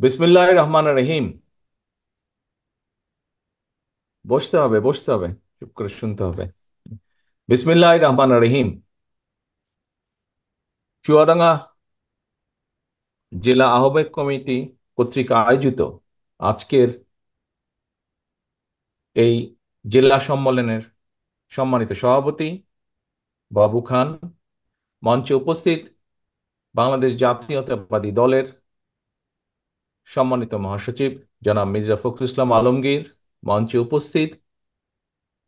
বিসমিল্লাহির রহমানির রহিম। বসতে হবে, বসতে হবে, চুপ করে শুনতে হবে। বিসমিল্লাহির রহমানির রহিম। চুয়াডাঙ্গা জেলা আহ্বায়ক কমিটি কর্তৃক আয়োজিত আজকের এই জেলা সম্মেলনের সম্মানিত সভাপতি বাবু খান, মঞ্চে উপস্থিত বাংলাদেশ জাতীয়তাবাদী দলের সম্মানিত মহাসচিব জনাব মির্জা ফখরুল ইসলাম আলমগীর, মঞ্চে উপস্থিত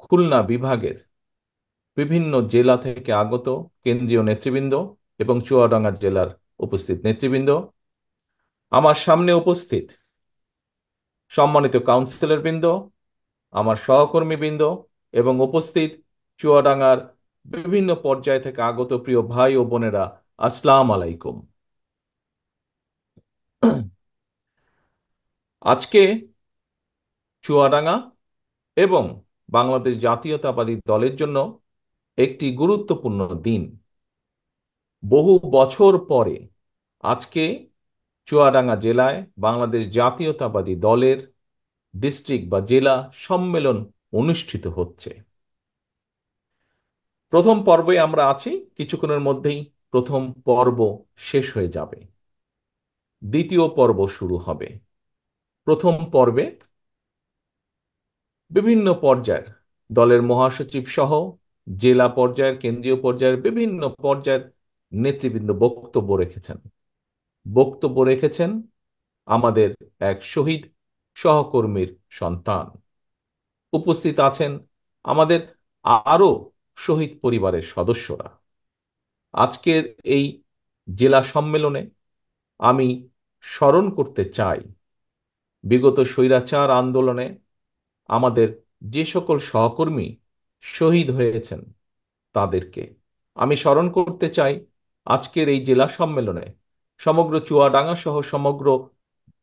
খুলনা বিভাগের বিভিন্ন জেলা থেকে আগত কেন্দ্রীয় নেতৃবৃন্দ এবং চুয়াডাঙ্গা জেলার উপস্থিত নেতৃবৃন্দ, আমার সামনে উপস্থিত সম্মানিত কাউন্সিলর বৃন্দ, আমার সহকর্মী বৃন্দ এবং উপস্থিত চুয়াডাঙ্গার বিভিন্ন পর্যায় থেকে আগত প্রিয় ভাই ও বোনেরা, আসসালাম আলাইকুম। আজকে চুয়াডাঙ্গা এবং বাংলাদেশ জাতীয়তাবাদী দলের জন্য একটি গুরুত্বপূর্ণ দিন। বহু বছর পরে আজকে চুয়াডাঙ্গা জেলায় বাংলাদেশ জাতীয়তাবাদী দলের ডিস্ট্রিক্ট বা জেলা সম্মেলন অনুষ্ঠিত হচ্ছে। প্রথম পর্বে আমরা আছি, কিছুক্ষণের মধ্যেই প্রথম পর্ব শেষ হয়ে যাবে, দ্বিতীয় পর্ব শুরু হবে। প্রথম পর্বে বিভিন্ন পর্যায়ের দলের মহাসচিব সহ জেলা পর্যায়ের, কেন্দ্রীয় পর্যায়ের বিভিন্ন পর্যায়ের নেতৃবৃন্দ বক্তব্য রেখেছেন আমাদের এক শহীদ সহকর্মীর সন্তান। উপস্থিত আছেন আমাদের আরো শহীদ পরিবারের সদস্যরা। আজকের এই জেলা সম্মেলনে আমি স্মরণ করতে চাই বিগত স্বৈরাচার আন্দোলনে আমাদের যে সকল সহকর্মী শহীদ হয়েছেন তাদেরকে। আমি স্মরণ করতে চাই আজকের এই জেলা সম্মেলনে সমগ্র চুয়াডাঙ্গা সহ সমগ্র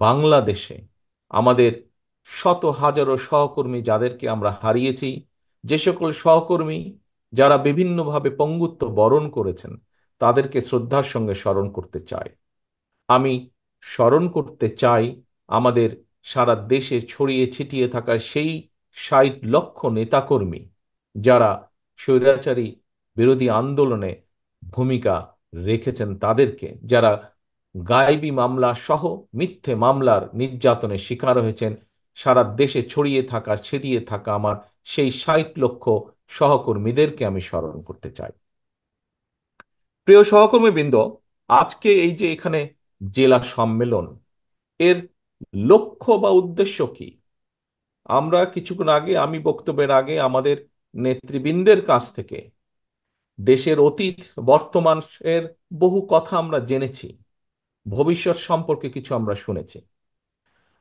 বাংলাদেশে আমাদের শত হাজারো সহকর্মী যাদেরকে আমরা হারিয়েছি, যে সকল সহকর্মী যারা বিভিন্নভাবে পঙ্গুত্ব বরণ করেছেন, তাদেরকে শ্রদ্ধার সঙ্গে স্মরণ করতে চাই। আমি স্মরণ করতে চাই আমাদের সারা দেশে ছড়িয়ে ছিটিয়ে থাকা সেই 60 লক্ষ নেতাকর্মী যারা স্বৈরাচারী বিরোধী আন্দোলনে ভূমিকা রেখেছেন, তাদেরকে যারা গায়েবী মামলা সহ মিথ্যে মামলার নির্যাতনের শিকার হয়েছেন। সারা দেশে ছড়িয়ে থাকা ছিটিয়ে থাকা আমার সেই 60 লক্ষ সহকর্মীদেরকে আমি স্মরণ করতে চাই। প্রিয় সহকর্মীবৃন্দ, আজকে এই যে এখানে জেলা সম্মেলন, এর লক্ষ্য বা উদ্দেশ্য কি? আমরা কিছুক্ষণ আগে, আমি বক্তব্যের আগে আমাদের নেতৃবৃন্দের কাছ থেকে দেশের অতীত বর্তমানের বহু কথা আমরা জেনেছি, ভবিষ্যৎ সম্পর্কে কিছু আমরা শুনেছি।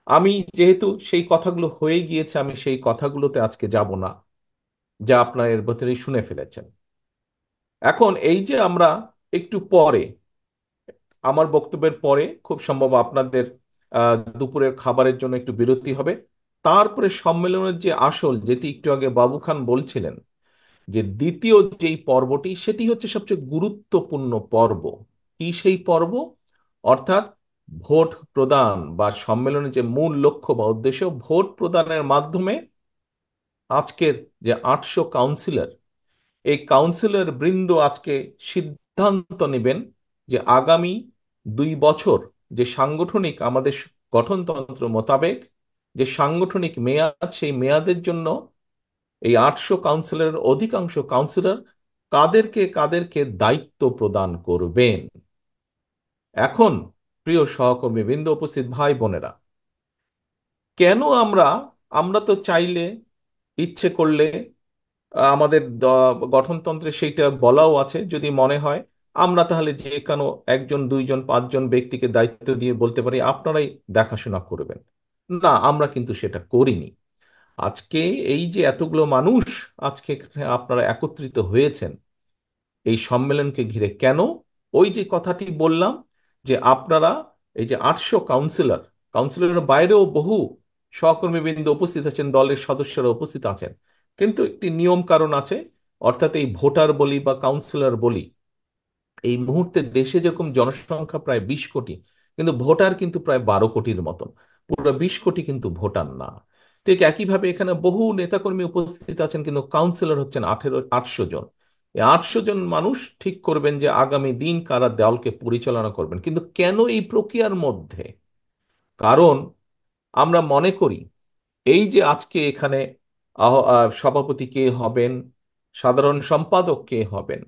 আমি যেহেতু সেই কথাগুলো হয়ে গিয়েছে, আমি সেই কথাগুলোতে আজকে যাব না, যা আপনারা এর ভেতরেই শুনে ফেলেছেন। এখন এই যে আমরা একটু পরে, আমার বক্তব্যের পরে খুব সম্ভব আপনাদের দুপুরের খাবারের জন্য একটু বিরতি হবে। তারপরে সম্মেলনের যে আসল, যেটি একটু আগে বাবু খান বলছিলেন, যে দ্বিতীয় যেই পর্বটি, সেটি হচ্ছে সবচেয়ে গুরুত্বপূর্ণ পর্ব। কি সেই পর্ব? অর্থাৎ ভোট প্রদান, বা সম্মেলনের যে মূল লক্ষ্য বা উদ্দেশ্য, ভোট প্রদানের মাধ্যমে আজকের যে 800 কাউন্সিলর, এই কাউন্সিলর বৃন্দ আজকে সিদ্ধান্ত নেবেন যে আগামী 2 বছর যে সাংগঠনিক আমাদের গঠনতন্ত্র মোতাবেক যে সাংগঠনিক মেয়াদ, সেই মেয়াদের জন্য এই 800 কাউন্সিলরের অধিকাংশ কাউন্সিলর কাদেরকে কাদেরকে দায়িত্ব প্রদান করবেন। এখন প্রিয় সহকর্মী বৃন্দ, উপস্থিত ভাই বোনেরা, কেন আমরা আমরা তো চাইলে, ইচ্ছে করলে, আমাদের গঠনতন্ত্রে সেইটা বলাও আছে, যদি মনে হয় আমরা তাহলে যে কোনো একজন, দুইজন, পাঁচজন ব্যক্তিকে দায়িত্ব দিয়ে বলতে পারি আপনারাই দেখাশোনা করবেন। না, আমরা কিন্তু সেটা করিনি। আজকে এই যে এতগুলো মানুষ আজকে এখানে আপনারা একত্রিত হয়েছেন এই সম্মেলনকে ঘিরে, কেন? ওই যে কথাটি বললাম, যে আপনারা এই যে 800 কাউন্সিলর, কাউন্সিলরের বাইরেও বহু সহকর্মীবৃন্দ উপস্থিত আছেন, দলের সদস্যরা উপস্থিত আছেন, কিন্তু একটি নিয়ম কারণ আছে। অর্থাৎ এই ভোটার বলি বা কাউন্সিলর বলি, এই মুহূর্তে দেশে যেরকম জনসংখ্যা প্রায় 20 কোটি, কিন্তু ভোটার কিন্তু প্রায় 12 কোটির মতন। পুরো 20 কোটি কিন্তু ভোটার না। ঠিক একইভাবে এখানে বহু নেতাকর্মী উপস্থিত আছেন, কিন্তু কাউন্সিলর হচ্ছেন 800 জন। এই 800 জন মানুষ ঠিক করবেন যে আগামী দিন কারা দলকে পরিচালনা করবেন। কিন্তু কেন এই প্রক্রিয়ার মধ্যে? কারণ আমরা মনে করি এই যে আজকে এখানে সভাপতি কে হবেন, সাধারণ সম্পাদক কে হবেন,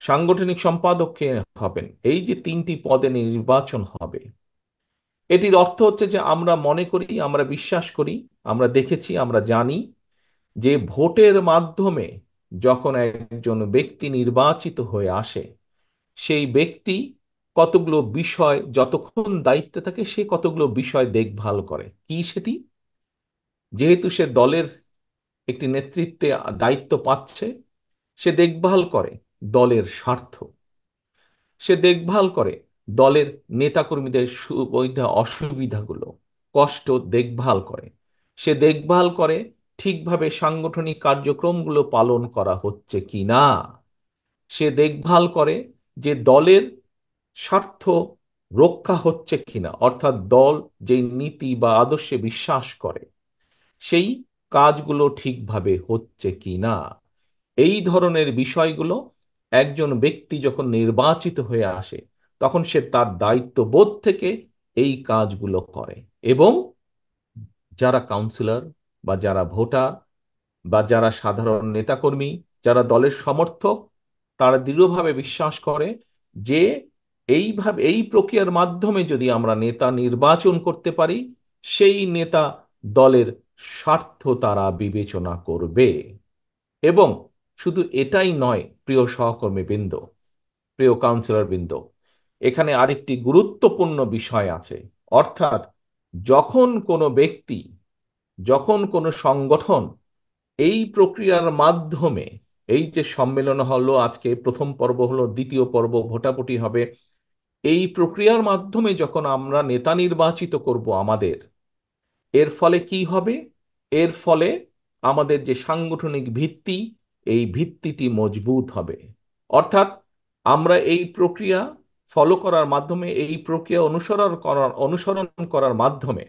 সাংগঠনিক সম্পাদক কে হবেন, এই যে 3টি পদে নির্বাচন হবে, এটির অর্থ হচ্ছে যে আমরা মনে করি, আমরা বিশ্বাস করি, আমরা দেখেছি, আমরা জানি যে ভোটের মাধ্যমে যখন একজন ব্যক্তি নির্বাচিত হয়ে আসে, সেই ব্যক্তি কতগুলো বিষয়, যতক্ষণ দায়িত্বে থাকে সে কতগুলো বিষয় দেখভাল করে। কি সেটি? যেহেতু সে দলের একটি নেতৃত্বে দায়িত্ব পাচ্ছে, সে দেখভাল করে দলের স্বার্থ, সে দেখভাল করে দলের নেতাকর্মীদের সুবিধা অসুবিধাগুলো, কষ্ট দেখভাল করে, সে দেখভাল করে ঠিকভাবে সাংগঠনিক কার্যক্রমগুলো পালন করা হচ্ছে কিনা, সে দেখভাল করে যে দলের স্বার্থ রক্ষা হচ্ছে কিনা, অর্থাৎ দল যেই নীতি বা আদর্শে বিশ্বাস করে সেই কাজগুলো ঠিকভাবে হচ্ছে কিনা। এই ধরনের বিষয়গুলো একজন ব্যক্তি যখন নির্বাচিত হয়ে আসে তখন সে তার দায়িত্ববোধ থেকে এই কাজগুলো করে। এবং যারা কাউন্সিলর বা যারা ভোটার বা যারা সাধারণ নেতাকর্মী, যারা দলের সমর্থক, তারা দৃঢ়ভাবে বিশ্বাস করে যে এইভাবে এই প্রক্রিয়ার মাধ্যমে যদি আমরা নেতা নির্বাচন করতে পারি, সেই নেতা দলের স্বার্থ তারা বিবেচনা করবে। এবং শুধু এটাই নয়, প্রিয় সহকর্মী বৃন্দ, প্রিয় কাউন্সিলর বৃন্দ, এখানে আরেকটি গুরুত্বপূর্ণ বিষয় আছে। অর্থাৎ যখন কোনো ব্যক্তি, যখন কোনো সংগঠন এই প্রক্রিয়ার মাধ্যমে, এই যে সম্মেলন হলো আজকে, প্রথম পর্ব হলো, দ্বিতীয় পর্ব ভোটাভুটি হবে, এই প্রক্রিয়ার মাধ্যমে যখন আমরা নেতা নির্বাচিত করব আমাদের, এর ফলে কি হবে? এর ফলে আমাদের যে সাংগঠনিক ভিত্তি, এই ভিত্তিটি মজবুত হবে। অর্থাৎ আমরা এই প্রক্রিয়া ফলো করার মাধ্যমে, এই প্রক্রিয়া অনুসরণ করার মাধ্যমে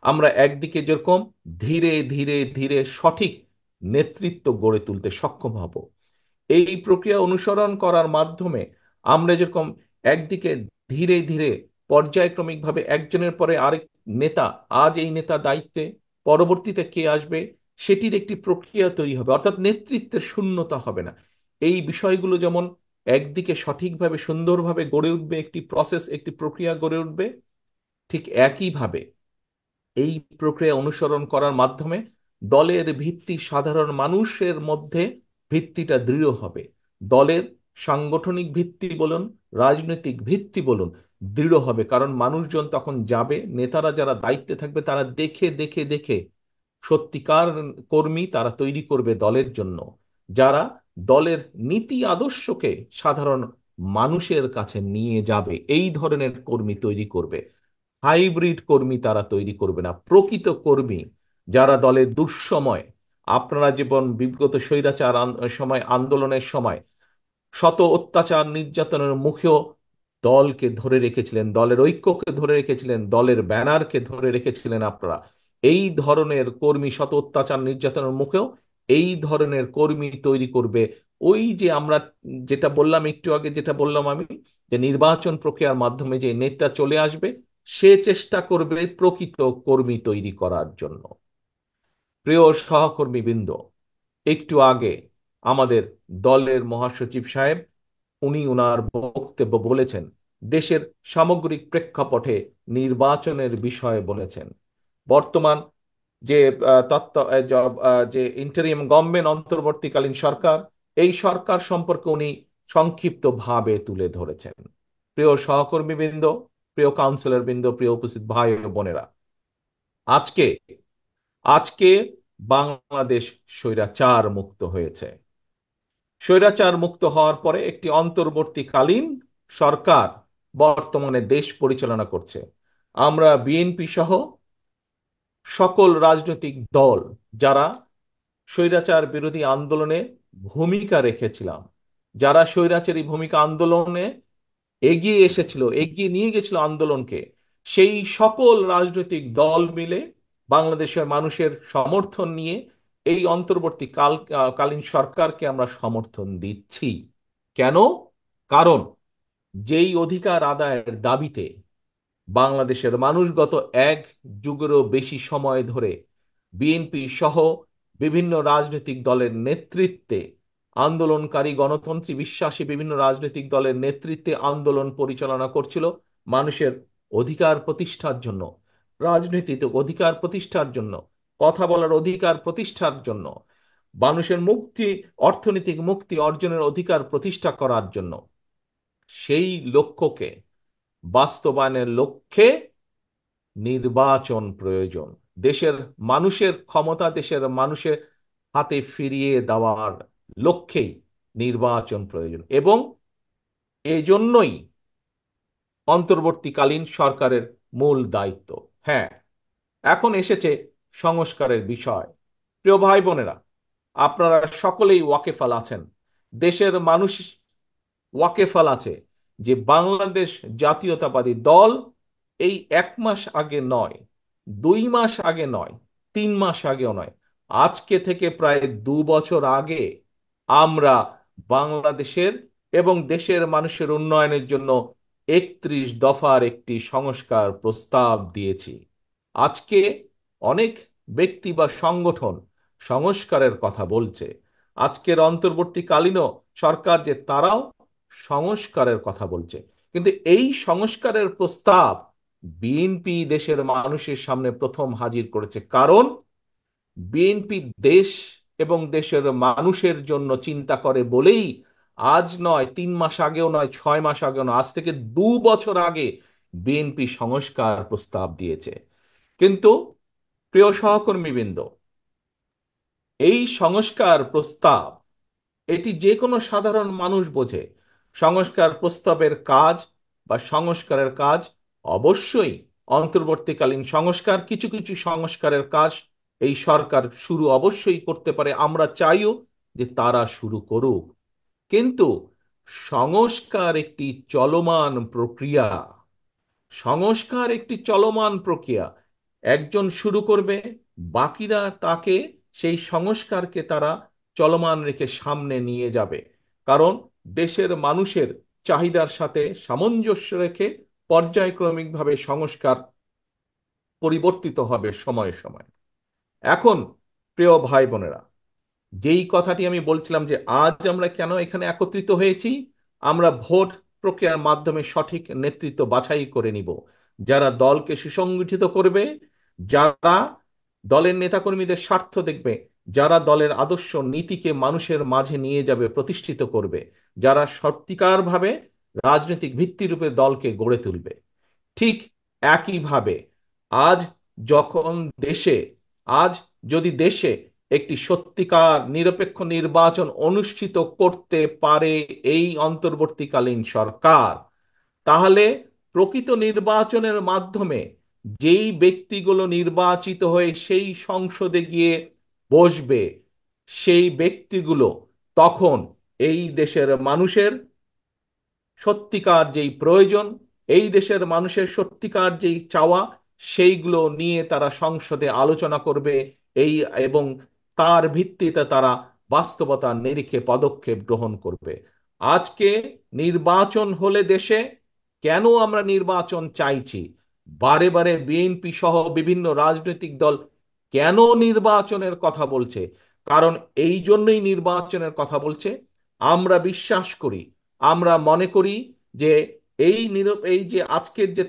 আমরা একদিকে যেরকম ধীরে ধীরে ধীরে সঠিক নেতৃত্ব গড়ে তুলতে সক্ষম হব, এই প্রক্রিয়া অনুসরণ করার মাধ্যমে আমরা যেরকম একদিকে ধীরে ধীরে পর্যায়ক্রমিকভাবে একজনের পরে আরেক নেতা, আজ এই নেতা দায়িত্বে, পরবর্তীতে কে আসবে সেটির একটি প্রক্রিয়া তৈরি হবে, অর্থাৎ নেতৃত্বের শূন্যতা হবে না। এই বিষয়গুলো যেমন একদিকে সঠিকভাবে সুন্দরভাবে গড়ে উঠবে, একটি প্রসেস, একটি প্রক্রিয়া গড়ে উঠবে, ঠিক একইভাবে এই প্রক্রিয়া অনুসরণ করার মাধ্যমে দলের ভিত্তি সাধারণ মানুষের মধ্যে ভিত্তিটা দৃঢ় হবে। দলের সাংগঠনিক ভিত্তি বলুন, রাজনৈতিক ভিত্তি বলুন, দৃঢ় হবে। কারণ মানুষজন তখন যাবে, নেতারা যারা দায়িত্বে থাকবে তারা দেখে দেখে দেখে সত্যিকার কর্মী তারা তৈরি করবে দলের জন্য, যারা দলের নীতি আদর্শকে সাধারণ মানুষের কাছে নিয়ে যাবে। এই ধরনের কর্মী তৈরি করবে। হাইব্রিড কর্মী তারা তৈরি করবে না, প্রকৃত কর্মী যারা দলের দুঃসময়, আপনারা জীবন বিগত স্বৈরাচার সময়, আন্দোলনের সময় শত অত্যাচার নির্যাতনের মুখেও দলকে ধরে রেখেছিলেন, দলের ঐক্যকে ধরে রেখেছিলেন, দলের ব্যানারকে ধরে রেখেছিলেন আপনারা। এই ধরনের কর্মী শত অত্যাচার নির্যাতনের মুখেও এই ধরনের কর্মী তৈরি করবে। ওই যে আমরা যেটা বললাম একটু আগে, যেটা বললাম আমি, যে নির্বাচন প্রক্রিয়ার মাধ্যমে যে নেতা চলে আসবে, সে চেষ্টা করবে প্রকৃত কর্মী তৈরি করার জন্য। প্রিয় সহকর্মী বৃন্দ, একটু আগে আমাদের দলের মহাসচিব সাহেব, উনি ওনার বক্তব্য বলেছেন, দেশের সামগ্রিক প্রেক্ষাপটে নির্বাচনের বিষয়ে বলেছেন। বর্তমান যে যে ইন্টারিম গভর্নমেন্ট, অন্তর্বর্তীকালীন সরকার, এই সরকার সম্পর্কে উনি সংক্ষিপ্ত ভাবে তুলে ধরেছেন। প্রিয় সহকর্মী বৃন্দ, প্রিয় কাউন্সিলর বৃন্দ, প্রিয় উপস্থিত ভাই ও বোনেরা, আজকে আজকে বাংলাদেশ স্বৈরাচার মুক্ত হয়েছে। স্বৈরাচার মুক্ত হওয়ার পরে একটি অন্তর্বর্তীকালীন সরকার বর্তমানে দেশ পরিচালনা করছে। আমরা বিএনপি সহ সকল রাজনৈতিক দল যারা স্বৈরাচার বিরোধী আন্দোলনে ভূমিকা রেখেছিলাম, যারা স্বৈরাচারী ভূমিকা আন্দোলনে এগিয়ে এসেছিল, এগিয়ে নিয়ে গেছিল আন্দোলনকে, সেই সকল রাজনৈতিক দল মিলে বাংলাদেশের মানুষের সমর্থন নিয়ে এই কালীন সরকারকে আমরা সমর্থন দিচ্ছি। কেন? কারণ যেই অধিকার আদায়ের দাবিতে বাংলাদেশের মানুষ গত এক যুগেরও বেশি সময় ধরে বিএনপি সহ বিভিন্ন রাজনৈতিক দলের নেতৃত্বে আন্দোলনকারী, গণতন্ত্রী বিশ্বাসী বিভিন্ন রাজনৈতিক দলের নেতৃত্বে আন্দোলন পরিচালনা করছিল মানুষের অধিকার প্রতিষ্ঠার জন্য, রাজনীতিতে অধিকার প্রতিষ্ঠার জন্য, কথা বলার অধিকার প্রতিষ্ঠার জন্য, মানুষের মুক্তি, অর্থনৈতিক মুক্তি অর্জনের অধিকার প্রতিষ্ঠা করার জন্য। সেই লক্ষ্যকে বাস্তবায়নের লক্ষ্যে নির্বাচন প্রয়োজন। দেশের মানুষের ক্ষমতা দেশের মানুষের হাতে ফিরিয়ে দেওয়ার লক্ষ্যেই নির্বাচন প্রয়োজন, এবং এজন্যই অন্তর্বর্তীকালীন সরকারের মূল দায়িত্ব। হ্যাঁ, এখন এসেছে সংস্কারের বিষয়। প্রিয় ভাই বোনেরা, আপনারা সকলেই ওয়াকেফাল আছেন, দেশের মানুষ ওয়াকেফাল আছে যে বাংলাদেশ জাতীয়তাবাদী দল এই 1 মাস আগে নয়, 2 মাস আগে নয়, 3 মাস আগেও নয়, আজকে থেকে প্রায় 2 বছর আগে আমরা বাংলাদেশের এবং দেশের মানুষের উন্নয়নের জন্য 31 দফার একটি সংস্কার প্রস্তাব দিয়েছি। আজকে অনেক ব্যক্তি বা সংগঠন সংস্কারের কথা বলছে। আজকের অন্তর্বর্তীকালীনও সরকার যে তারাও সংস্কারের কথা বলছে, কিন্তু এই সংস্কারের প্রস্তাব বিএনপি দেশের মানুষের সামনে প্রথম হাজির করেছে। কারণ বিএনপি দেশ এবং দেশের মানুষের জন্য চিন্তা করে বলেই আজ নয়, 3 মাস আগেও নয়, 6 মাস আগেও নয়, আজ থেকে 2 বছর আগে বিএনপি সংস্কার প্রস্তাব দিয়েছে। কিন্তু প্রিয় সহকর্মীবৃন্দ, এই সংস্কার প্রস্তাব এটি যে কোনো সাধারণ মানুষ বোঝে। সংস্কার প্রস্তাবের কাজ বা সংস্কারের কাজ অবশ্যই অন্তর্বর্তীকালীন সংস্কার, কিছু কিছু সংস্কারের কাজ এই সরকার শুরু অবশ্যই করতে পারে, আমরা চাইও যে তারা শুরু করুক। কিন্তু সংস্কার একটি চলমান প্রক্রিয়া। সংস্কার একটি চলমান প্রক্রিয়া। একজন শুরু করবে, বাকিরা তাকে, সেই সংস্কারকে তারা চলমান রেখে সামনে নিয়ে যাবে। কারণ দেশের মানুষের চাহিদার সাথে সামঞ্জস্য রেখে পর্যায়ক্রমিকভাবে সংস্কার পরিবর্তিত হবে সময়ে সময়ে। এখন প্রিয় ভাই বোনেরা, যেই কথাটি আমি বলছিলাম যে আজ আমরা কেন এখানে একত্রিত হয়েছি, আমরা ভোট প্রক্রিয়ার মাধ্যমে সঠিক নেতৃত্ব বাছাই করে নিব, যারা দলকে সুসংগঠিত করবে, যারা দলের নেতাকর্মীদের স্বার্থ দেখবে, যারা দলের আদর্শ নীতিকে মানুষের মাঝে নিয়ে যাবে, প্রতিষ্ঠিত করবে, যারা সত্যিকারভাবে রাজনৈতিক ভিত্তিরূপে দলকে গড়ে তুলবে। ঠিক একইভাবে আজ যখন দেশে, আজ যদি দেশে একটি সত্যিকার নিরপেক্ষ নির্বাচন অনুষ্ঠিত করতে পারে এই অন্তর্বর্তীকালীন সরকার, তাহলে প্রকৃত নির্বাচনের মাধ্যমে যেই ব্যক্তিগুলো নির্বাচিত হয়ে সেই সংসদে গিয়ে বসবে, সেই ব্যক্তিগুলো তখন এই দেশের মানুষের সত্যিকার যেই প্রয়োজন, এই দেশের মানুষের সত্যিকার যেই চাওয়া, সেইগুলো নিয়ে তারা সংসদে আলোচনা করবে, এই এবং তার ভিত্তিতে তারা বাস্তবতার নিরিখে পদক্ষেপ গ্রহণ করবে। আজকে নির্বাচন হলে দেশে, কেন আমরা নির্বাচন চাইছি, বারে বারে বিএনপি সহ বিভিন্ন রাজনৈতিক দল কেন নির্বাচনের কথা বলছে, কারণ এই জন্যই নির্বাচনের কথা বলছে। আমরা বিশ্বাস করি, আমরা মনে করি যে এই যে আজকের যে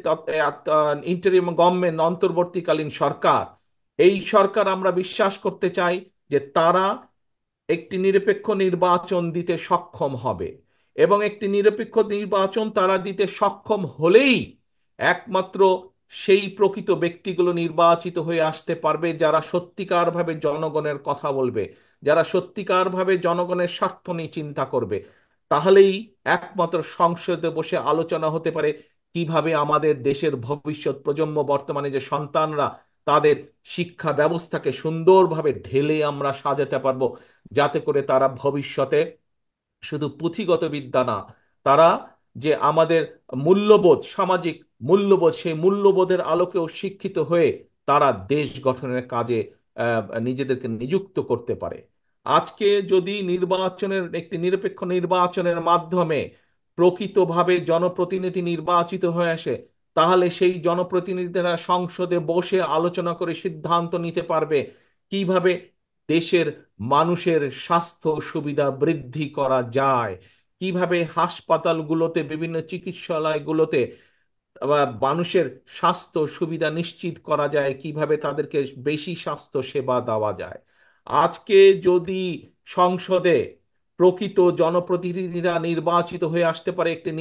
ইন্টারিম গভর্নমেন্ট, অন্তর্বর্তীকালীন সরকার, এই সরকার আমরা বিশ্বাস করতে চাই যে তারা একটি নিরপেক্ষ নির্বাচন দিতে সক্ষম হবে, এবং একটি নিরপেক্ষ নির্বাচন তারা দিতে সক্ষম হলেই একমাত্র সেই প্রকৃত ব্যক্তিগুলো নির্বাচিত হয়ে আসতে পারবে যারা সত্যিকারভাবে জনগণের কথা বলবে, যারা সত্যিকারভাবে জনগণের স্বার্থ নিয়ে চিন্তা করবে। তাহলেই একমাত্র সংসদে বসে আলোচনা হতে পারে কিভাবে আমাদের দেশের ভবিষ্যৎ প্রজন্ম, বর্তমানে যে সন্তানরা, তাদের শিক্ষা ব্যবস্থাকে সুন্দরভাবে ঢেলে আমরা সাজাতে পারবো, যাতে করে তারা ভবিষ্যতে শুধু পুঁথিগত বিদ্যা না, তারা যে আমাদের মূল্যবোধ, সামাজিক মূল্যবোধ, সেই মূল্যবোধের আলোকেও শিক্ষিত হয়ে তারা দেশ গঠনের কাজে নিজেদেরকে নিযুক্ত করতে পারে। আজকে যদি নির্বাচনের, একটি নিরপেক্ষ নির্বাচনের মাধ্যমে প্রকৃতভাবে জনপ্রতিনিধি নির্বাচিত হয়ে আসে, তাহলে সেই জনপ্রতিনিধিরা সংসদে বসে আলোচনা করে সিদ্ধান্ত নিতে পারবে কিভাবে দেশের মানুষের স্বাস্থ্য সুবিধা বৃদ্ধি করা যায়, কিভাবে হাসপাতালগুলোতে, বিভিন্ন চিকিৎসালয়গুলোতে মানুষের স্বাস্থ্য সুবিধা নিশ্চিত করা যায়, কিভাবে তাদেরকে বেশি স্বাস্থ্য সেবা দেওয়া যায়। আজকে যদি সংসদে প্রকৃত জনপ্রতিনিধিরা নির্বাচিত হয়ে আসতে পারে একটি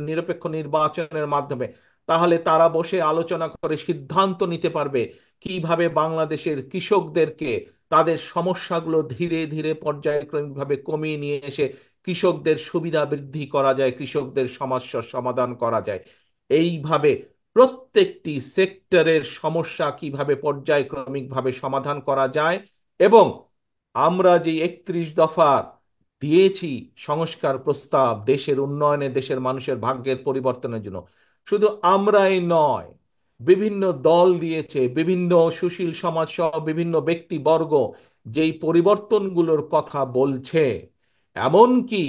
নিরপেক্ষ নির্বাচনের মাধ্যমে, তাহলে তারা বসে আলোচনা করে সিদ্ধান্ত নিতে পারবে কিভাবে বাংলাদেশের কৃষকদেরকে তাদের সমস্যাগুলো ধীরে ধীরে পর্যায়ক্রমিকভাবে কমিয়ে নিয়ে এসে কৃষকদের সুবিধা বৃদ্ধি করা যায়, কৃষকদের সমস্যার সমাধান করা যায়। এইভাবে প্রত্যেকটি সেক্টরের সমস্যা কিভাবে পর্যায়ক্রমিকভাবে সমাধান করা যায়, এবং আমরা যে 31 দফা দিয়েছি সংস্কার প্রস্তাব দেশের উন্নয়নে, দেশের মানুষের ভাগ্যের পরিবর্তনের জন্য, শুধু আমরাই নয়, বিভিন্ন দল দিয়েছে, বিভিন্ন সুশীল সমাজ সহ বিভিন্ন ব্যক্তিবর্গ যেই পরিবর্তনগুলোর কথা বলছে, এমনকি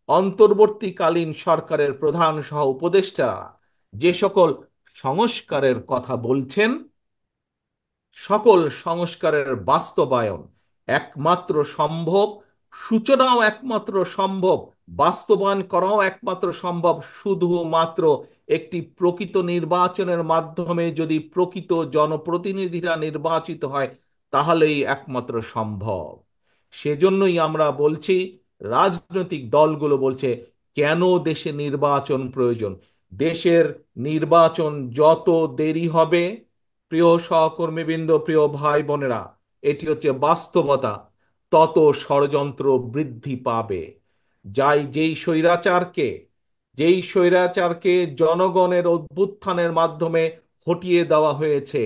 অন্তর্বর্তীকালীন সরকারের প্রধান সহ উপদেষ্টা যে সকল সংস্কারের কথা বলছেন, সকল সংস্কারের বাস্তবায়ন একমাত্র সম্ভব, সূচনাও একমাত্র সম্ভব, বাস্তবায়ন করাও একমাত্র সম্ভব শুধুমাত্র একটি প্রকৃত নির্বাচনের মাধ্যমে। যদি প্রকৃত জনপ্রতিনিধিরা নির্বাচিত হয়, তাহলেই একমাত্র সম্ভব। সেজন্যই আমরা বলছি, রাজনৈতিক দলগুলো বলছে কেন দেশে নির্বাচন প্রয়োজন। দেশের নির্বাচন যত দেরি হবে, প্রিয় সহকর্মীবৃন্দ, প্রিয় ভাই বোনেরা, এটি হচ্ছে বাস্তবতা, তত ষড়যন্ত্র বৃদ্ধি পাবে। যেই স্বৈরাচারকে জনগণের অভ্যুত্থানের মাধ্যমে হটিয়ে দেওয়া হয়েছে,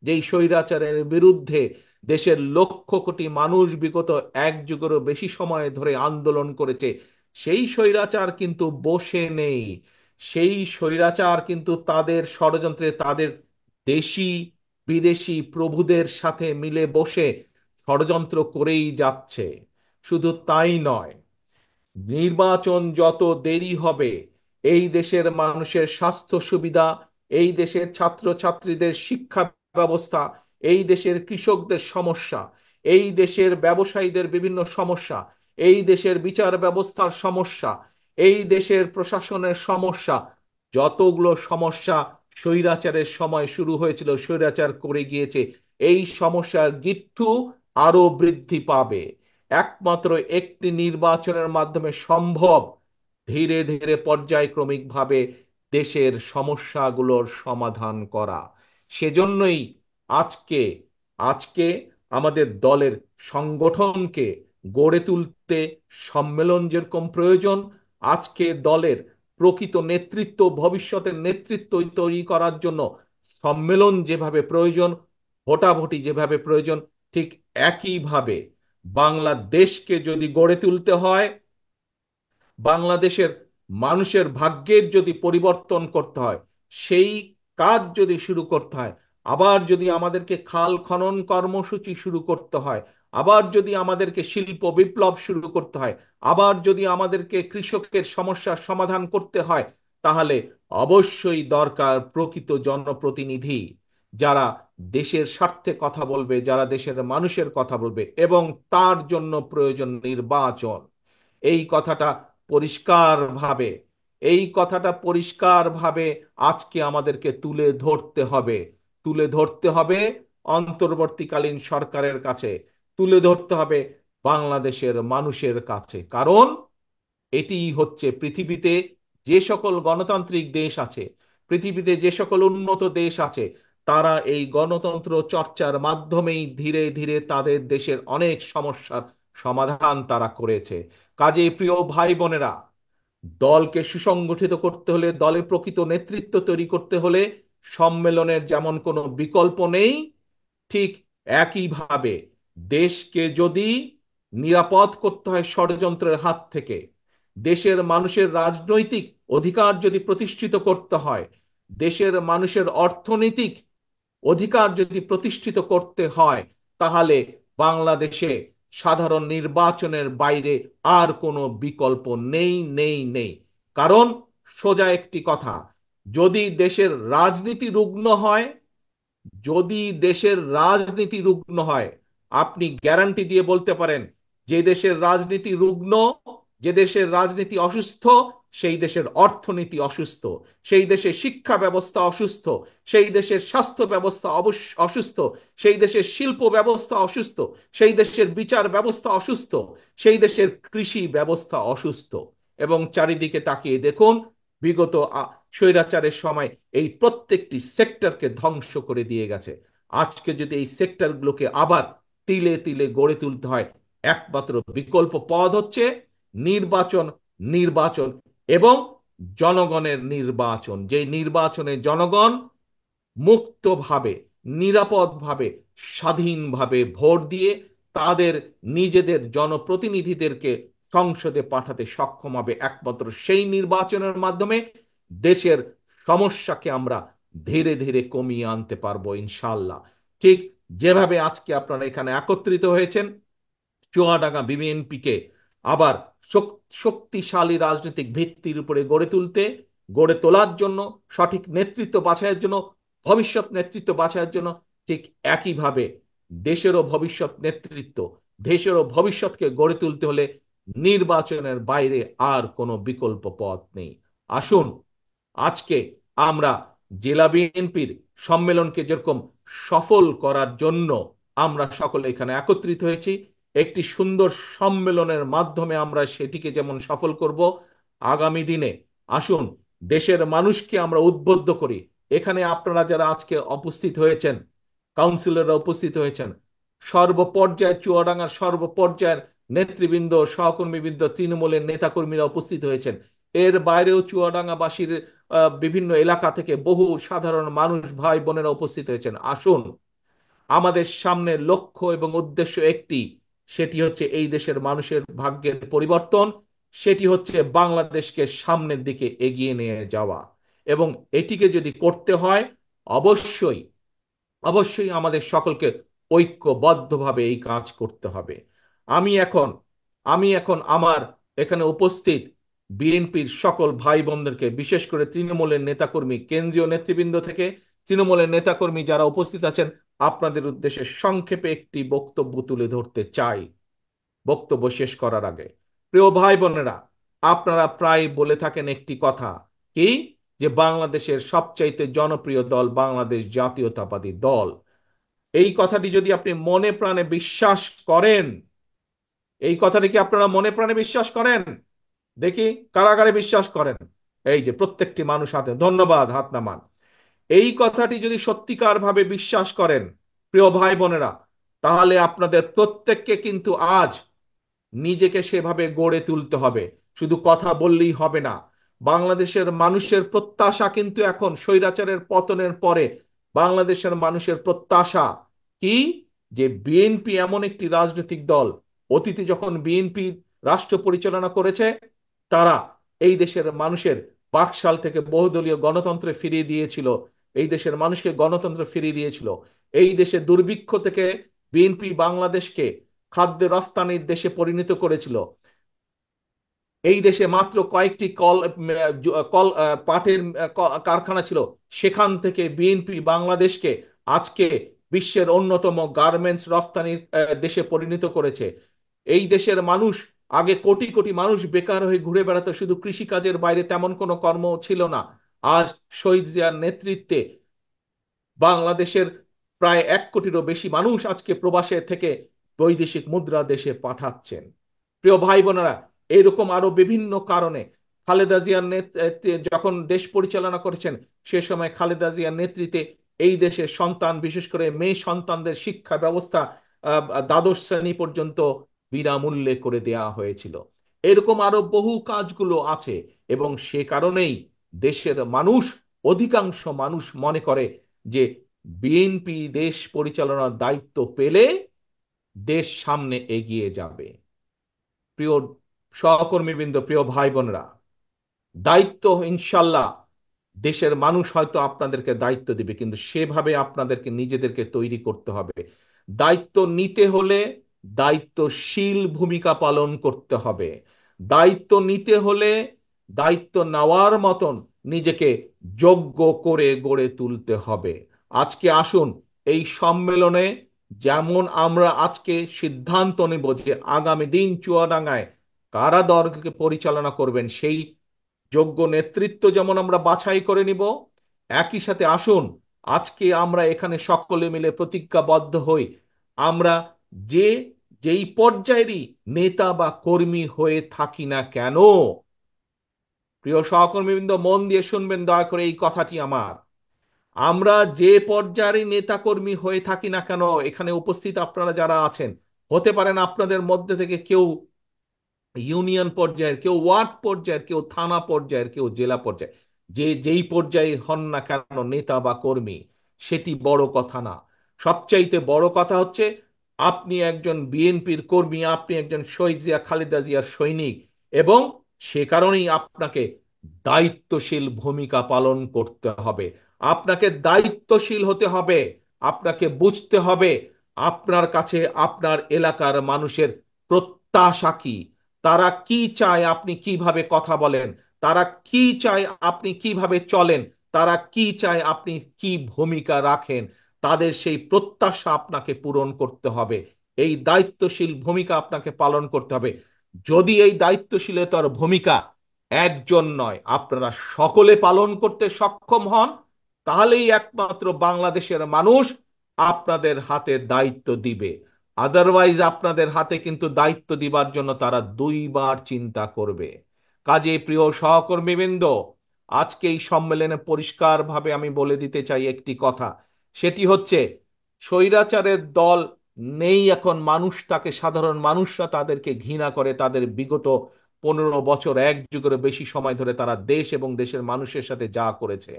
যেই স্বৈরাচারের বিরুদ্ধে দেশের লক্ষ কোটি মানুষ বিগত 1 যুগেরও বেশি সময় ধরে আন্দোলন করেছে, সেই স্বৈরাচার কিন্তু বসে নেই। সেই স্বৈরাচার কিন্তু তাদের ষড়যন্ত্রে, তাদের দেশি বিদেশি প্রভুদের সাথে মিলে বসে ষড়যন্ত্র করেই যাচ্ছে। শুধু তাই নয়, নির্বাচন যত দেরি হবে, এই দেশের মানুষের স্বাস্থ্য সুবিধা, এই দেশের ছাত্রছাত্রীদের শিক্ষা ব্যবস্থা, এই দেশের কৃষকদের সমস্যা, এই দেশের ব্যবসায়ীদের বিভিন্ন সমস্যা, এই দেশের বিচার ব্যবস্থার সমস্যা, এই দেশের প্রশাসনের সমস্যা, যতগুলো সমস্যা স্বৈরাচারের সময় শুরু হয়েছিল, স্বৈরাচার করে গিয়েছে, এই সমস্যার গিট্টু আরো বৃদ্ধি পাবে। একমাত্র একটি নির্বাচনের মাধ্যমে সম্ভব ধীরে ধীরে পর্যায়ক্রমিকভাবে দেশের সমস্যাগুলোর সমাধান করা। সেজন্যই আজকে আজকে আমাদের দলের সংগঠনকে গড়ে তুলতে সম্মেলন যেরকম প্রয়োজন, আজকে দলের প্রকৃত নেতৃত্ব, ভবিষ্যতের নেতৃত্ব তৈরি করার জন্য সম্মেলন যেভাবে প্রয়োজন, ভোটাভুটি যেভাবে প্রয়োজন, ঠিক একইভাবে বাংলাদেশকে যদি গড়ে তুলতে হয়, বাংলাদেশের মানুষের ভাগ্যের যদি পরিবর্তন করতে হয়, সেই কাজ যদি শুরু করতে হয়, আবার যদি আমাদেরকে খাল খনন কর্মসূচি শুরু করতে হয়, আবার যদি আমাদেরকে শিল্প বিপ্লব শুরু করতে হয়, আবার যদি আমাদেরকে কৃষকের সমস্যার সমাধান করতে হয়, তাহলে অবশ্যই দরকার প্রকৃত জনপ্রতিনিধি, যারা দেশের স্বার্থে কথা বলবে, যারা দেশের মানুষের কথা বলবে, এবং তার জন্য প্রয়োজন নির্বাচন। এই কথাটা পরিষ্কারভাবে এই কথাটা পরিষ্কারভাবে আজকে আমাদেরকে তুলে ধরতে হবে অন্তর্বর্তীকালীন সরকারের কাছে, তুলে ধরতে হবে বাংলাদেশের মানুষের কাছে। কারণ এটিই হচ্ছে পৃথিবীতে যে সকল গণতান্ত্রিক দেশ আছে, পৃথিবীতে যে সকল উন্নত দেশ আছে, তারা এই গণতন্ত্র চর্চার মাধ্যমেই ধীরে ধীরে তাদের দেশের অনেক সমস্যার সমাধান তারা করেছে। কাজেই প্রিয় ভাই বোনেরা, দলকে সুসংগঠিত করতে হলে, দলে প্রকৃত নেতৃত্ব তৈরি করতে হলে সম্মেলনের যেমন কোনো বিকল্প নেই, ঠিক একইভাবে দেশকে যদি নিরাপদ করতে হয় ষড়যন্ত্রের হাত থেকে, দেশের মানুষের রাজনৈতিক অধিকার যদি প্রতিষ্ঠিত করতে হয়, দেশের মানুষের অর্থনৈতিক অধিকার যদি প্রতিষ্ঠিত করতে হয়, তাহলে বাংলাদেশে সাধারণ নির্বাচনের বাইরে আর কোনো বিকল্প নেই, নেই, নেই। কারণ সোজা একটি কথা, যদি দেশের রাজনীতি রুগ্ন হয়, যদি দেশের রাজনীতি রুগ্ন হয়, আপনি গ্যারান্টি দিয়ে বলতে পারেন, যে দেশের রাজনীতি রুগ্ন, যে দেশের রাজনীতি অসুস্থ, সেই দেশের অর্থনীতি অসুস্থ, সেই দেশের শিক্ষা ব্যবস্থা অসুস্থ, সেই দেশের স্বাস্থ্য ব্যবস্থা অসুস্থ, সেই দেশের শিল্প ব্যবস্থা অসুস্থ, সেই দেশের বিচার ব্যবস্থা অসুস্থ, সেই দেশের কৃষি ব্যবস্থা অসুস্থ। এবং চারিদিকে তাকিয়ে দেখুন, বিগত স্বৈরাচারের সময় এই প্রত্যেকটি সেক্টরকে ধ্বংস করে দিয়ে গেছে। আজকে যদি এই সেক্টরগুলোকে আবার তিলে তিলে গড়ে তুলতে হয়, একমাত্র বিকল্প পথ হচ্ছে নির্বাচন, নির্বাচন এবং জনগণের নির্বাচন। যে নির্বাচনে জনগণ মুক্তভাবে, নিরাপদভাবে, স্বাধীনভাবে ভোট দিয়ে তাদের নিজেদের জনপ্রতিনিধিদেরকে সংসদে পাঠাতে সক্ষম হবে। একমাত্র সেই নির্বাচনের মাধ্যমে দেশের সমস্যাকে আমরা ধীরে ধীরে কমিয়ে আনতে পারবো ইনশাল্লাহ। ঠিক যেভাবে আজকে আপনারা এখানে একত্রিত হয়েছেন, চুয়াডাঙ্গা বিএনপিকে আবার শক্তিশালী রাজনৈতিক ভিত্তির উপরে গড়ে তোলার জন্য, সঠিক নেতৃত্ব বাছাইয়ের জন্য, ভবিষ্যৎ নেতৃত্ব বাছাইয়ের জন্য, ঠিক একইভাবে দেশেরও ভবিষ্যৎ নেতৃত্ব, দেশেরও ভবিষ্যৎকে গড়ে তুলতে হলে নির্বাচনের বাইরে আর কোনো বিকল্প পথ নেই। আসুন, আজকে আমরা জেলা বিএনপির সম্মেলনকে যেরকম সফল করার জন্য আমরা সকলে এখানে একত্রিত হয়েছি, একটি সুন্দর সম্মেলনের মাধ্যমে আমরা সেটিকে যেমন সফল করব, আগামী দিনে আসুন দেশের মানুষকে আমরা উদ্বুদ্ধ করি। এখানে আপনারা যারা আজকে উপস্থিত হয়েছেন, কাউন্সিলররা উপস্থিত হয়েছেন, সর্বপর্যায়ের চুয়াডাঙ্গার সর্বপর্যায়ের নেতৃবৃন্দ, সহকর্মীবৃন্দ, তৃণমূলের নেতাকর্মীরা উপস্থিত হয়েছেন। এর বাইরেও চুয়াডাঙ্গাবাসীর বিভিন্ন এলাকা থেকে বহু সাধারণ মানুষ, ভাই বোনেরা উপস্থিত হয়েছেন। আসুন, আমাদের সামনে লক্ষ্য এবং উদ্দেশ্য একটি, সেটি হচ্ছে এই দেশের মানুষের ভাগ্যের পরিবর্তন, সেটি হচ্ছে বাংলাদেশকে সামনের দিকে এগিয়ে নিয়ে যাওয়া। এবং এটিকে যদি করতে হয়, অবশ্যই অবশ্যই আমাদের সকলকে ঐক্যবদ্ধভাবে এই কাজ করতে হবে। আমি এখন আমি এখন আমার এখানে উপস্থিত বিএনপির সকল ভাই বোনদেরকে, বিশেষ করে তৃণমূলের নেতাকর্মী, কেন্দ্রীয় নেতৃবৃন্দ থেকে তৃণমূলের নেতাকর্মী যারা উপস্থিত আছেন, আপনাদের উদ্দেশ্যে সংক্ষেপে একটি বক্তব্য তুলে ধরতে চাই বক্তব্য শেষ করার আগে। প্রিয় ভাই বোনেরা, আপনারা প্রায় বলে থাকেন একটি কথা, কি, যে বাংলাদেশের সবচাইতে জনপ্রিয় দল বাংলাদেশ জাতীয়তাবাদী দল। এই কথাটি যদি আপনি মনে প্রাণে বিশ্বাস করেন, এই কথাটি কি আপনারা মনে প্রাণে বিশ্বাস করেন? দেখি কারাগারে বিশ্বাস করেন। এই যে প্রত্যেকটি মানুষ হাতে, ধন্যবাদ, হাত নামান। এই কথাটি যদি সত্যিকার ভাবে বিশ্বাস করেন, প্রিয় ভাই বোনেরা, তাহলে আপনাদের প্রত্যেককে কিন্তু আজ নিজেকে সেভাবে গড়ে তুলতে হবে। শুধু কথা বললেই হবে না। বাংলাদেশের মানুষের প্রত্যাশা কিন্তু এখন স্বৈরাচারের পতনের পরে বাংলাদেশের মানুষের প্রত্যাশা কি, যে বিএনপি এমন একটি রাজনৈতিক দল, অতীতে যখন বিএনপি রাষ্ট্র পরিচালনা করেছে, তারা এই দেশের মানুষের বাকশাল থেকে বহুদলীয় গণতন্ত্রে ফিরিয়ে দিয়েছিল, এই দেশের মানুষকে গণতন্ত্র ফিরিয়ে দিয়েছিল। এই দেশে দুর্ভিক্ষ থেকে বিএনপি বাংলাদেশকে খাদ্য রফতানির দেশে পরিণত করেছিল। এই দেশে মাত্র কয়েকটি কল পাটের কারখানা ছিল, সেখান থেকে বিএনপি বাংলাদেশকে আজকে বিশ্বের অন্যতম গার্মেন্টস রফতানির দেশে পরিণত করেছে। এই দেশের মানুষ, আগে কোটি কোটি মানুষ বেকার হয়ে ঘুরে বেড়াতো, শুধু কৃষিকাজের বাইরে তেমন কোনো কর্ম ছিল না। আজ শহীদ জিয়ার নেতৃত্বে বাংলাদেশের প্রায় 1 কোটিরও বেশি মানুষ আজকে প্রবাসে থেকে বৈদেশিক মুদ্রা দেশে পাঠাচ্ছেন। প্রিয় ভাই বোনেরা, এরকম আরো বিভিন্ন কারণে খালেদা জিয়ার নেতৃত্বে যখন দেশ পরিচালনা করেছেন, সে সময় খালেদা জিয়ার নেতৃত্বে এই দেশের সন্তান, বিশেষ করে মেয়ে সন্তানদের শিক্ষা ব্যবস্থা দ্বাদশ শ্রেণী পর্যন্ত বিনামূল্যে করে দেয়া হয়েছিল। এরকম আরো বহু কাজগুলো আছে। এবং সে কারণেই দেশের মানুষ, অধিকাংশ মানুষ মনে করে যে বিএনপি দেশ পরিচালনার দায়িত্ব পেলে দেশ সামনে এগিয়ে যাবে। প্রিয় সহকর্মীবৃন্দ, প্রিয় ভাই বোনরা, দায়িত্ব ইনশাল্লাহ দেশের মানুষ হয়তো আপনাদেরকে দায়িত্ব দিবে, কিন্তু সেভাবে আপনাদেরকে নিজেদেরকে তৈরি করতে হবে। দায়িত্ব নিতে হলে দায়িত্বশীল ভূমিকা পালন করতে হবে। দায়িত্ব নিতে হলে দায়িত্ব নেওয়ার মতন নিজেকে যোগ্য করে গড়ে তুলতে হবে। আজকে আসুন এই সম্মেলনে, যেমন আমরা আজকে সিদ্ধান্ত নেব যে আগামী দিন চুয়াডাঙ্গায় কারা দলকে পরিচালনা করবেন, সেই যোগ্য নেতৃত্ব যেমন আমরা বাছাই করে নিব, একই সাথে আসুন আজকে আমরা এখানে সকলে মিলে প্রতিজ্ঞাবদ্ধ হই, আমরা যে যেই পর্যায়েরই নেতা বা কর্মী হয়ে থাকি না কেন, প্রিয় সহকর্মীবৃন্দ মন দিয়ে শুনবেন দয়া করে এই কথাটি আমার, আমরা যে পর্যায়েরই নেতাকর্মী হয়ে থাকি না কেন, এখানে উপস্থিত আপনারা যারা আছেন, হতে পারেন আপনাদের মধ্যে থেকে কেউ ইউনিয়ন পর্যায়ের, কেউ ওয়ার্ড পর্যায়ের, কেউ থানা পর্যায়ের, কেউ জেলা পর্যায়ে, যে যেই পর্যায়ে হন না কেন নেতা বা কর্মী, সেটি বড় কথা না। সবচাইতে বড় কথা হচ্ছে আপনি একজন বিএনপির কর্মী, আপনি একজন শহীদ জিয়া খালেদা জিয়ার সৈনিক, এবং সে কারণেই আপনাকে দায়িত্বশীল ভূমিকা পালন করতে হবে। আপনাকে দায়িত্বশীল হতে হবে। আপনাকে বুঝতে হবে আপনার কাছে আপনার এলাকার মানুষের প্রত্যাশা কি, তারা কি চায় আপনি কিভাবে কথা বলেন, তারা কি চায় আপনি কিভাবে চলেন, তারা কি চায় আপনি কি ভূমিকা রাখেন, তাদের সেই প্রত্যাশা আপনাকে পূরণ করতে হবে। এই দায়িত্বশীল ভূমিকা আপনাকে পালন করতে হবে। যদি এই দায়িত্বশীলতার ভূমিকা একজন নয়, আপনারা সকলে পালন করতে সক্ষম হন, তাহলেই একমাত্র বাংলাদেশের মানুষ আপনাদের হাতে দায়িত্ব দিবে। আদারওয়াইজ আপনাদের হাতে কিন্তু দায়িত্ব দিবার জন্য তারা দুইবার চিন্তা করবে। কাজে প্রিয় সহকর্মীবৃন্দ, আজকে এই সম্মেলনে পরিষ্কারভাবে আমি বলে দিতে চাই একটি কথা, সেটি হচ্ছে স্বৈরাচারের দল নেই এখন, মানুষ তাকে, সাধারণ মানুষরা তাদেরকে ঘৃণা করে। তাদের বিগত 15 বছর, এক যুগের বেশি সময় ধরে তারা দেশ এবং দেশের মানুষের সাথে যা করেছে,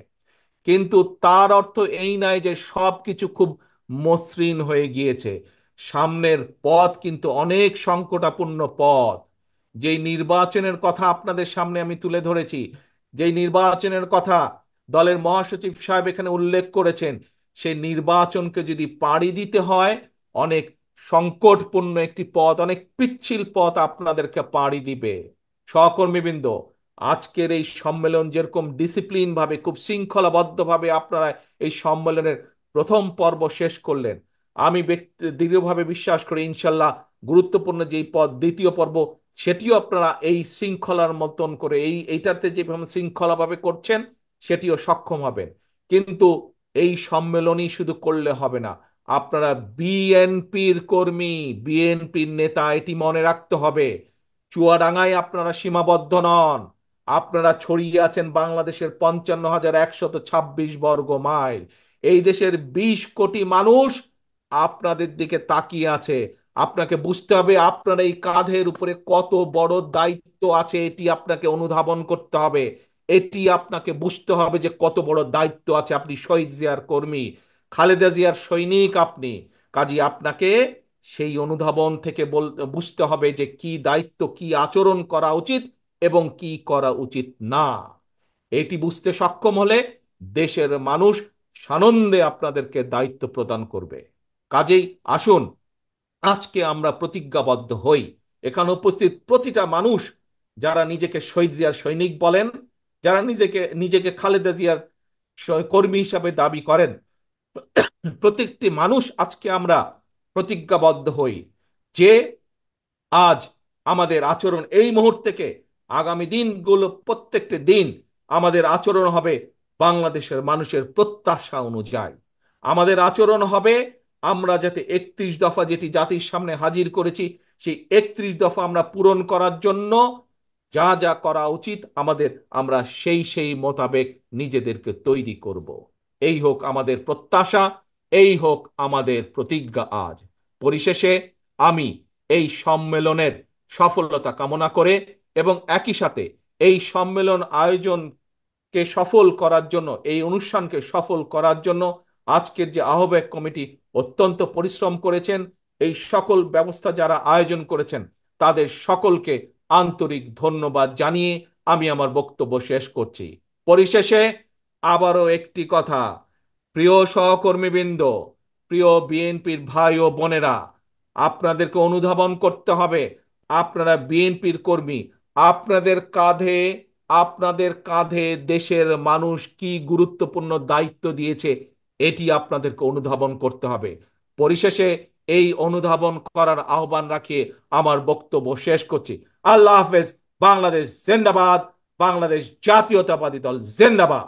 কিন্তু তার অর্থ এই নয় যে সবকিছু খুব মসৃণ হয়ে গিয়েছে। সামনের পথ কিন্তু অনেক সংকটাপূর্ণ পথ। যেই নির্বাচনের কথা আপনাদের সামনে আমি তুলে ধরেছি, যেই নির্বাচনের কথা দলের মহাসচিব সাহেব এখানে উল্লেখ করেছেন, সেই নির্বাচনকে যদি পাড়ি দিতে হয়, অনেক সংকটপূর্ণ একটি পথ, অনেক পিচ্ছিল পথ আপনাদেরকে পাড়ি দিবে। সহকর্মীবৃন্দ, আজকের এই সম্মেলন যেরকম ডিসিপ্লিন ভাবে, খুব শৃঙ্খলাবদ্ধ ভাবে আপনারা এই সম্মেলনের প্রথম পর্ব শেষ করলেন, আমি দৃঢ়ভাবে বিশ্বাস করি ইনশাল্লাহ গুরুত্বপূর্ণ যেই পদ দ্বিতীয় পর্ব, সেটিও আপনারা এই শৃঙ্খলার মতন করে, এইটাতে যেভাবে শৃঙ্খলাভাবে করছেন, সেটিও সক্ষম হবেন। কিন্তু এই সম্মেলনই শুধু করলে হবে না, আপনারা বিএনপির কর্মী, বিএনপির নেতা, এটি মনে রাখতে হবে। চুয়াডাঙ্গায় আপনারা সীমাবদ্ধ নন, আপনারা ছড়িয়ে আছেন বাংলাদেশের 55,126 বর্গ মাইল। এই দেশের 20 কোটি মানুষ আপনাদের দিকে তাকিয়ে আছে। আপনাকে বুঝতে হবে আপনার এই কাঁধের উপরে কত বড় দায়িত্ব আছে, এটি আপনাকে অনুধাবন করতে হবে। এটি আপনাকে বুঝতে হবে যে কত বড় দায়িত্ব আছে। আপনি শহীদ জিয়ার কর্মী, খালেদা জিয়ার সৈনিক আপনি। কাজী আপনাকে সেই অনুধাবন থেকে বুঝতে হবে যে কি দায়িত্ব, কি আচরণ করা উচিত এবং কি করা উচিত না। এটি বুঝতে সক্ষম হলে দেশের মানুষ সানন্দে আপনাদেরকে দায়িত্ব প্রদান করবে। কাজেই আসুন আজকে আমরা প্রতিজ্ঞাবদ্ধ হই, এখানে উপস্থিত প্রতিটা মানুষ যারা নিজেকে শহীদ জিয়ার সৈনিক বলেন, যারা নিজেকে নিজেকে খালেদা জিয়ার কর্মী হিসাবে দাবি করেন, প্রত্যেকটি মানুষ আজকে আমরা প্রতিজ্ঞাবদ্ধ হই যে আজ আমাদের আচরণ, এই মুহূর্ত থেকে আগামী দিনগুলো প্রত্যেকটি দিন আমাদের আচরণ হবে বাংলাদেশের মানুষের প্রত্যাশা অনুযায়ী। আমাদের আচরণ হবে, আমরা যাতে 31 দফা যেটি জাতির সামনে হাজির করেছি, সেই 31 দফা আমরা পূরণ করার জন্য যা যা করা উচিত আমাদের, আমরা সেই মোতাবেক নিজেদেরকে তৈরি করব। এই হোক আমাদের প্রত্যাশা, এই হোক আমাদের প্রতিজ্ঞা আজ। পরিশেষে আমি এই সম্মেলনের সফলতা কামনা করে এবং একই সাথে এই সম্মেলন আয়োজনকে সফল করার জন্য, এই অনুষ্ঠানকে সফল করার জন্য আজকের যে আহ্বায়ক কমিটি অত্যন্ত পরিশ্রম করেছেন, এই সকল ব্যবস্থা যারা আয়োজন করেছেন, তাদের সকলকে আন্তরিক ধন্যবাদ জানিয়ে আমি আমার বক্তব্য শেষ করছি। পরিশেষে আবারও একটি কথা, প্রিয় সহকর্মীবৃন্দ, প্রিয় বিএনপির ভাই ও বোনেরা, আপনাদেরকে অনুধাবন করতে হবে, আপনারা বিএনপির কর্মী। আপনাদের কাঁধে আপনাদের কাঁধে দেশের মানুষ কি গুরুত্বপূর্ণ দায়িত্ব দিয়েছে, এটি আপনাদেরকে অনুধাবন করতে হবে। পরিশেষে এই অনুধাবন করার আহ্বান রাখিয়ে আমার বক্তব্য শেষ করছি। আল্লাহ হাফেজ। বাংলাদেশ জিন্দাবাদ। বাংলাদেশ জাতীয়তাবাদী দল জিন্দাবাদ।